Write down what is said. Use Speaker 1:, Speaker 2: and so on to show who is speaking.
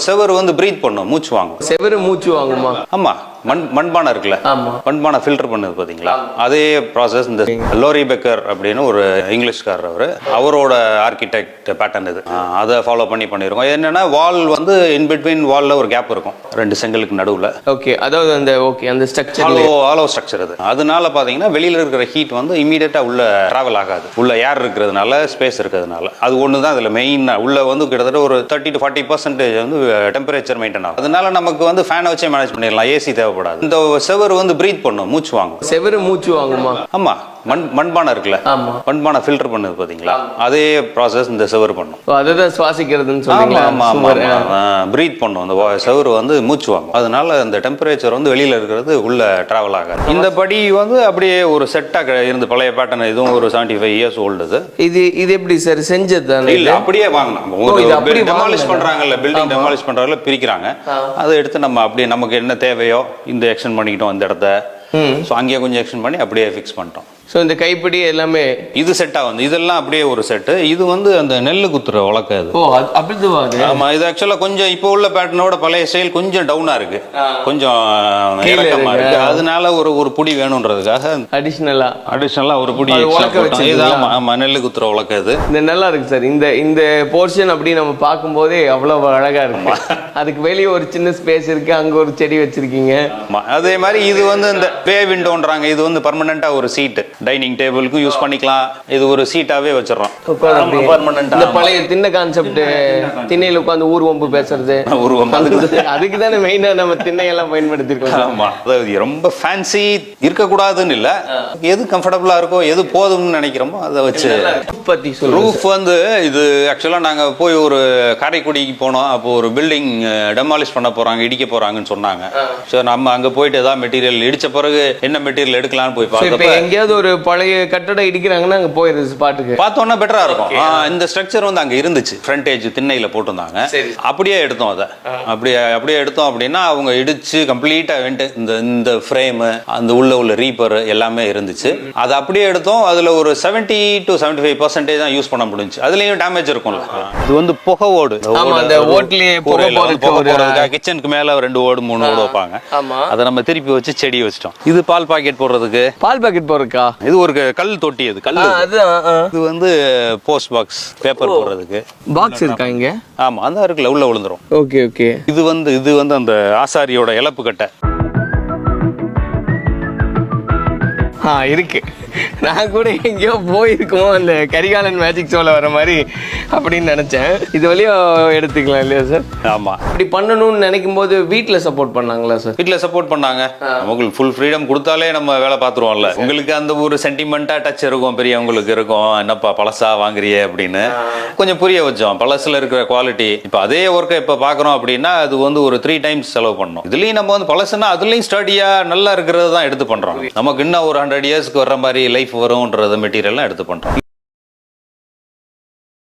Speaker 1: செவர் வந்து பிரீத் பண்ணும், மூச்சு வாங்கும்.
Speaker 2: செவரு மூச்சு வாங்குமா?
Speaker 1: ஆமா, மண்பானை இருக்குல்ல, மண்பானை ஃபில்டர் பண்ணுது பாத்தீங்களா, அதே ப்ராசஸ். இந்த லோரி பெக்கர் அப்படின்னு ஒரு இங்கிலீஷ்காரர், அவரோட ஆர்கிடெக்ட் பேட்டர்ன் இது. அதை ஃபாலோ பண்ணிருக்கோம். என்னன்னா வால் வந்து இன் பிட்வீன் வால்ல ஒரு கேப் இருக்கும், ரெண்டு செங்கலுக்கு நடுவுல.
Speaker 2: ஓகே, அதாவது அந்த ஸ்ட்ரக்சர்
Speaker 1: ஹாலோ ஸ்ட்ரக்சர் அது. அதனால பாத்தீங்கன்னா வெளியில இருக்கிற ஹீட் வந்து இமீடியட்டா உள்ள டிராவல் ஆகாது. உள்ள ஏர் இருக்கிறதுனால, ஸ்பேஸ் இருக்கிறதுனால. அது ஒண்ணுதான் அதுல மெயின். உள்ள வந்து கிட்டத்தட்ட ஒரு 30 to 40% வந்து டெம்பரேச்சர் மெயின்டைன் ஆகும். அதனால நமக்கு வந்து ஃபேனை வச்சே மேனேஜ் பண்ணிடலாம், ஏசி தேவைப்படாது. இந்த செவர் வந்து பிரீத் பண்ணும், மூச்சு வாங்கும்.
Speaker 2: செவரு மூச்சு வாங்குமா?
Speaker 1: ஆமா, மண்பானை இருக்குல்ல, மண்பானை ஃபில்டர் பண்ணுது பாத்தீங்களா, அதே ப்ராசஸ் இந்த செவர் பண்ணும்.
Speaker 2: அதுதான் சுவாசிக்கிறதுன்னு சொல்றீங்களா?
Speaker 1: பிரீத் பண்ணும். அந்த செவர் வந்து மூச்சு வாங்கும். அதனால அந்த டெம்பரேச்சர் வந்து வெளியில இருக்கிறது உள்ள டிராவல் ஆகாது. இந்த படி வந்து அப்படியே ஒரு செட்டா இருந்து பழைய பேட்டர்ன். இதுவும் ஒரு 75 இயர்ஸ் ஓல்டு.
Speaker 2: இது எப்படி சார் செஞ்சது?
Speaker 1: இல்ல, அப்படியே வாங்கலாம். டெமாலிஷ் பண்றாங்கல்ல, பில்டிங் டெமாலிஷ் பண்றாங்கல்ல, பிரிக்கிறாங்க. அதை எடுத்து நம்ம அப்படியே நமக்கு என்ன தேவையோ இந்த எக்ஸ்டெண்ட் பண்ணிக்கிட்டோம் அந்த இடத்த. அங்கேயே கொஞ்சம் எக்ஸ்டெண்ட் பண்ணி அப்படியே ஃபிக்ஸ் பண்ணிட்டோம்.
Speaker 2: ஸோ இந்த கைப்பிடி எல்லாமே
Speaker 1: இது செட்டா வந்து இதெல்லாம் அப்படியே ஒரு செட்டு. இது வந்து அந்த நெல்லு குத்துற உலக்க. அது
Speaker 2: அப்படி.
Speaker 1: ஆமா, இது ஆக்சுவலா கொஞ்சம் இப்போ உள்ள பேட்டர்னோட பழைய ஸ்டைல் கொஞ்சம் டவுனா இருக்கு, கொஞ்சம் இறக்கமா இருக்கு. அதனால ஒரு புடி வேணும்ன்றதுக்காக அடிஷனலா ஒரு புடி. ஆமா, நெல்லு குத்துற உலக்க. இது
Speaker 2: இந்த நல்லா இருக்கு சார். இந்த போர்ஷன் அப்படி நம்ம பார்க்கும்போதே அவ்வளவு அழகா இருக்கு. அதுக்கு வெளியே ஒரு சின்ன ஸ்பேஸ் இருக்கு, அங்க ஒரு செடி வச்சிருக்கீங்க.
Speaker 1: அதே மாதிரி இது வந்து இந்த பே விண்டோன்றாங்க. இது வந்து பர்மனண்டா ஒரு சீட், டைனிங் டேபிளுக்கும் யூஸ் பண்ணிக்கலாம். இது ஒரு சீட்டாவே வச்சிடறோம்.
Speaker 2: இந்த பழைய திண்ணை கான்செப்ட், திண்ணையில உட்காந்து ஊர்வம்பு பேசுறது, அதுக்கு தானே மெயினா நம்ம திண்ணையெல்லாம் பயன்படுத்திருக்கோம்.
Speaker 1: ஆமா, அதாவது ரொம்ப ஃபேன்சி இருக்கக்கூடாதுன்னு இல்ல, எது கம்ஃபர்டபுளா இருக்கோ, எது போதும்னு நினைக்கிறோமோ அதை வச்சு. ரூஃப் வந்து இது ஆக்சுவலா நாங்க போய் ஒரு காரைக்குடிக்கு போனோம். அப்போ ஒரு பில்டிங் டெமாலிஷ் பண்ண போறாங்க, இடிக்க போறாங்கன்னு சொன்னாங்க. சோ நம்ம அங்க போயிட்டு ஏதாவது மெட்டீரியல் இடிச்ச பிறகு என்ன மெட்டீரியல் எடுக்கலாம்னு போய் பார்த்தப்ப
Speaker 2: எங்கேயாவது ஒரு பழைய கட்டடம் இடிக்கிறாங்கன்னா அங்க போயிருது ஸ்பாட்டுக்கு.
Speaker 1: பார்த்தோன்னா பெட்டரா இருக்கும். இந்த ஸ்ட்ரக்சர் வந்து அங்க இருந்துச்சு, ஃப்ரண்டேஜ் திண்ணையில போட்டிருந்தாங்க. அப்படியே எடுத்தோம். அதை அப்படியே எடுத்தோம் அப்படின்னா அவங்க இடிச்சு கம்ப்ளீட்டா இந்த ஃப்ரேம், அந்த உள்ள ரீப்பர் எல்லாமே இருந்துச்சு. அது அப்படியே எடுத்தோம். அதுல ஒரு 70 to 75% தான் யூஸ் பண்ண முடிஞ்சு. அதுலயும் டேமேஜ் இருக்கும்ல. இது வந்து புகை ஓடு. கிச்சனுக்கு மேல 2 ஓடு 3 ஓடு வைப்பாங்க. அதை நம்ம திருப்பி வச்சு செடி வச்சிட்டோம். இது பால் பாக்கெட் போடுறதுக்கு.
Speaker 2: பால் பாக்கெட் போடுறதுக்கா?
Speaker 1: இது ஒரு கல் தொட்டி. அது கல். இது வந்து போஸ்ட் பாக்ஸ், பேப்பர் போடுறதுக்கு.
Speaker 2: பாக்ஸ் இருக்கா இங்க?
Speaker 1: ஆமா, அந்த இருக்குல்ல, உள்ள விழுந்துரும்.
Speaker 2: ஓகே.
Speaker 1: இது வந்து அந்த ஆசாரியோட இழப்பு கட்டை
Speaker 2: இருக்கு. நான் கூட எங்கேயோ போயிருக்கோம், அந்த கரிகாலன் மேஜிக் ஷோல வர மாதிரி அப்படின்னு நினைச்சேன். இது வழியா எடுத்துக்கலாம் இல்லையா சார்?
Speaker 1: ஆமா,
Speaker 2: இப்படி பண்ணணும்னு நினைக்கும் போது வீட்டுல சப்போர்ட் பண்ணாங்களா சார்?
Speaker 1: வீட்டுல சப்போர்ட் பண்ணாங்க. உங்களுக்கு ஃபுல் ஃப்ரீடம் கொடுத்தாலே நம்ம வேலை பார்த்துருவோம்ல. உங்களுக்கு அந்த ஒரு சென்டிமெண்டா டச் இருக்கும், பெரியவங்களுக்கு இருக்கும். என்னப்பா பழசா வாங்குறியே அப்படின்னு கொஞ்சம் புரிய வச்சோம். பழசுல இருக்கிற குவாலிட்டி. இப்ப அதே ஒர்க்கை இப்ப பாக்குறோம் அப்படின்னா அது வந்து ஒரு 3 times செலவு பண்ணணும். இதுலயும் நம்ம வந்து பழசுனா அதுலயும் ஸ்டடியா நல்லா இருக்கிறது தான் எடுத்து பண்றோம். நமக்கு இன்னும் ஒரு 100 yearsக்கு வர்ற மாதிரி லைஃப் வரும்ன்றது மெட்டீரியல்லாம் எடுத்து பண்றோம்.